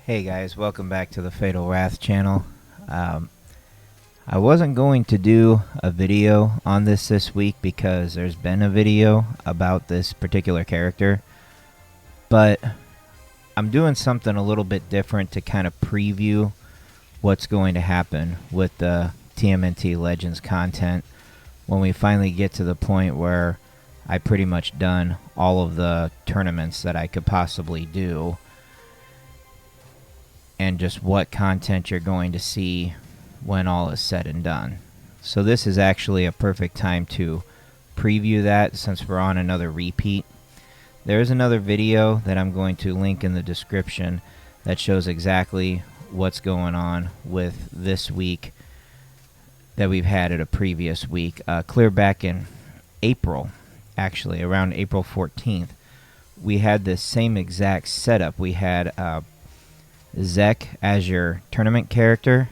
Hey guys, welcome back to the Fatal Wrath channel. I wasn't going to do a video on this week because there's been a video about this particular character, but I'm doing something a little bit different to kind of preview what's going to happen with the TMNT Legends content when we finally get to the point where I pretty much done all of the tournaments that I could possibly do, and just what content you're going to see when all is said and done. So this is actually a perfect time to preview that since we're on another repeat. There is another video that I'm going to link in the description that shows exactly what's going on with this week that we've had at a previous week. Clear back in April, actually, around April 14th, we had this same exact setup. We had Zeck as your tournament character,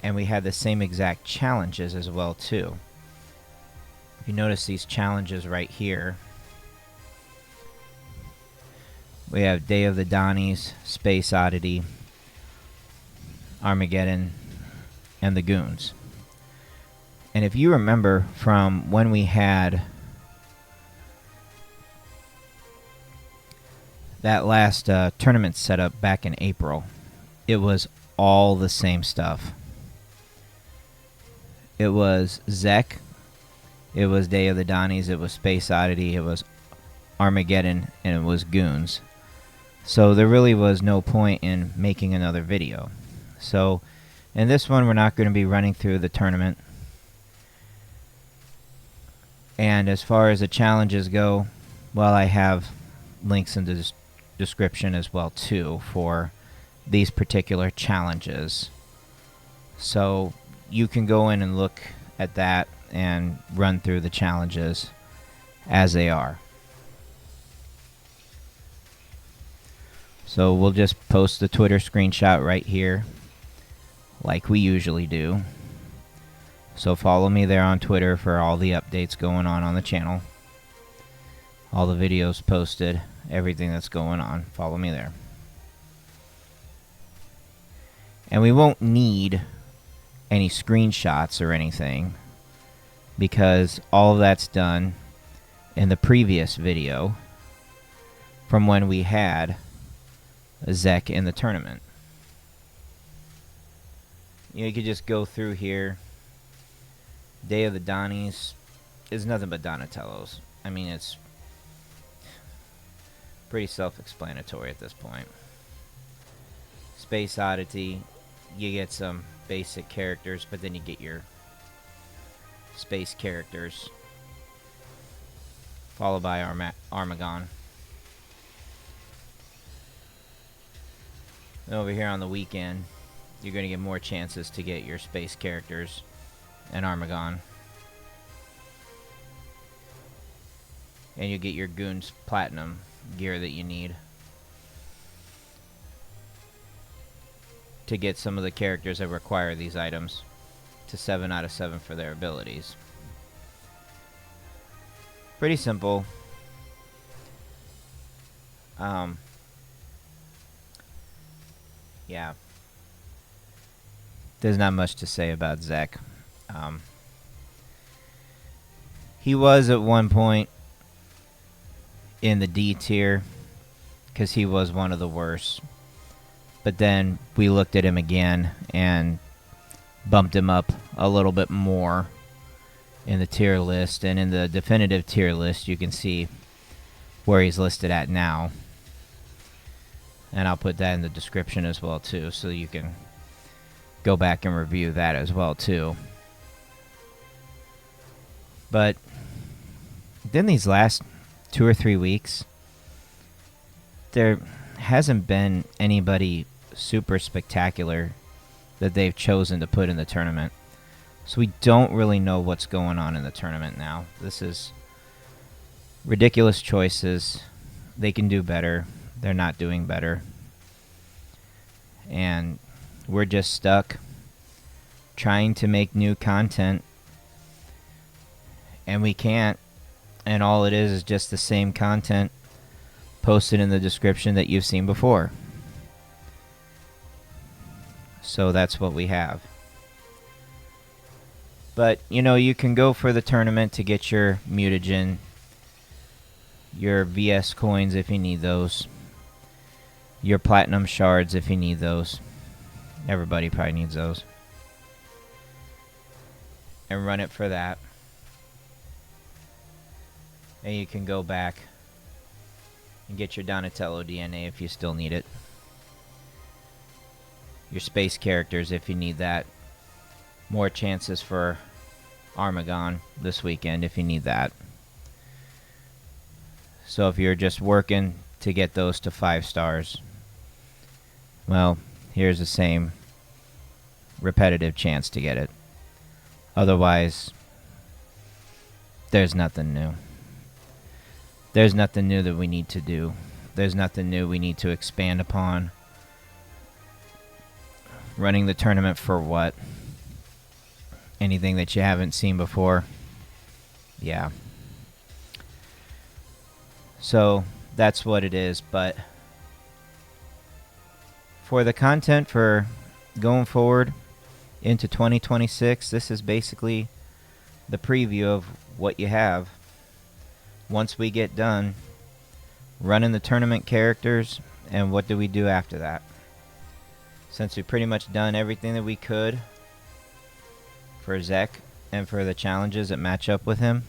and we had the same exact challenges as well too. If you notice these challenges right here, we have Day of the Donnies, Space Oddity, Armageddon, and the Goons. And if you remember from when we had that last tournament setup back in April, it was all the same stuff. It was Zeck, it was Day of the Donnies, it was Space Oddity, it was Armageddon, and it was Goons. So there really was no point in making another video. So in this one, we're not going to be running through the tournament. And as far as the challenges go, well, I have links in the description as well too for these particular challenges, so you can go in and look at that and run through the challenges as they are. So we'll just post the Twitter screenshot right here like we usually do, so follow me there on Twitter for all the updates going on the channel, all the videos posted, everything that's going on. Follow me there. And we won't need any screenshots or anything because all of that's done in the previous video from when we had Zeck in the tournament. You could just go through here. Day of the Donnies is nothing but Donatellos. I mean, it's pretty self-explanatory at this point. Space Oddity, you get some basic characters, but then you get your space characters, followed by Armageddon. And over here on the weekend, you're going to get more chances to get your space characters and Armageddon. And you get your Goons Platinum gear that you need to get some of the characters that require these items to 7 out of 7 for their abilities. Pretty simple. Yeah. There's not much to say about Zeck. He was at one point in the D tier because he was one of the worst, but then we looked at him again and bumped him up a little bit more in the tier list, and in the definitive tier list you can see where he's listed at now, and I'll put that in the description as well too, so you can go back and review that as well too. But then these last 2 or 3 weeks, there hasn't been anybody super spectacular that they've chosen to put in the tournament. So we don't really know what's going on in the tournament now. This is ridiculous choices. They can do better. They're not doing better. And we're just stuck trying to make new content, and we can't. And all it is just the same content posted in the description that you've seen before. So that's what we have. But, you know, you can go for the tournament to get your mutagen, your VS coins if you need those, your platinum shards if you need those. Everybody probably needs those. And run it for that. And you can go back and get your Donatello DNA if you still need it. Your space characters if you need that. More chances for Armageddon this weekend if you need that. So if you're just working to get those to 5 stars, well, here's the same repetitive chance to get it. Otherwise, there's nothing new. There's nothing new that we need to do. There's nothing new we need to expand upon. Running the tournament for what? Anything that you haven't seen before? Yeah. So that's what it is. But for the content for going forward into 2026, this is basically the preview of what you have once we get done running the tournament characters. And what do we do after that? Since we've pretty much done everything that we could for Zeck and for the challenges that match up with him,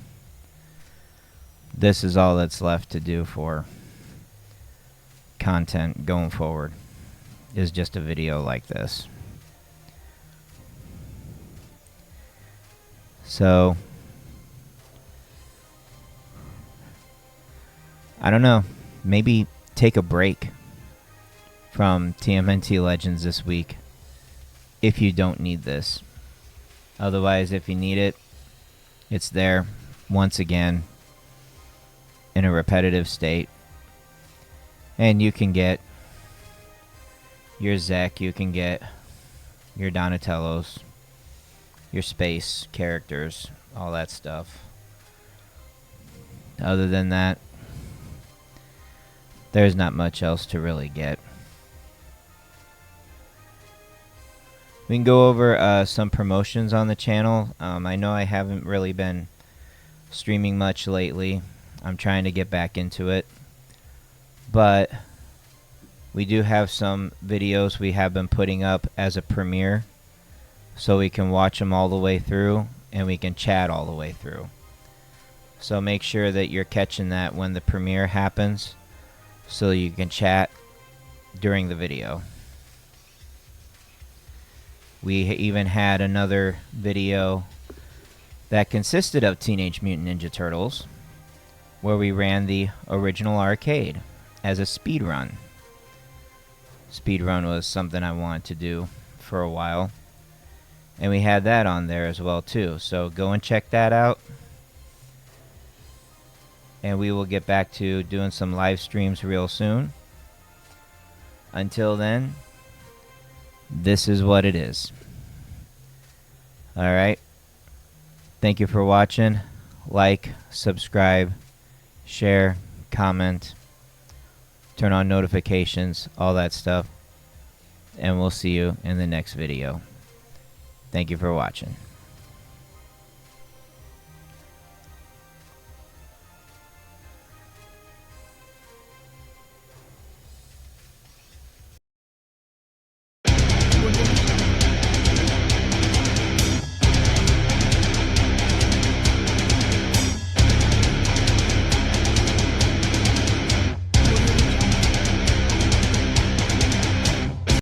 this is all that's left to do for content going forward, is just a video like this. So I don't know, maybe take a break from TMNT Legends this week if you don't need this. Otherwise, if you need it, it's there once again in a repetitive state. And you can get your Zeck, you can get your Donatellos, your space characters, all that stuff. Other than that, there's not much else to really get. We can go over some promotions on the channel. I know I haven't really been streaming much lately. I'm trying to get back into it. But we do have some videos we have been putting up as a premiere, so we can watch them all the way through and we can chat all the way through. So make sure that you're catching that when the premiere happens, so you can chat during the video. We even had another video that consisted of Teenage Mutant Ninja Turtles, where we ran the original arcade as a speed run. Speed run was something I wanted to do for a while, and we had that on there as well too. So go and check that out, and we will get back to doing some live streams real soon. Until then, this is what it is. Alright. Thank you for watching. Like, subscribe, share, comment, turn on notifications, all that stuff. And we'll see you in the next video. Thank you for watching.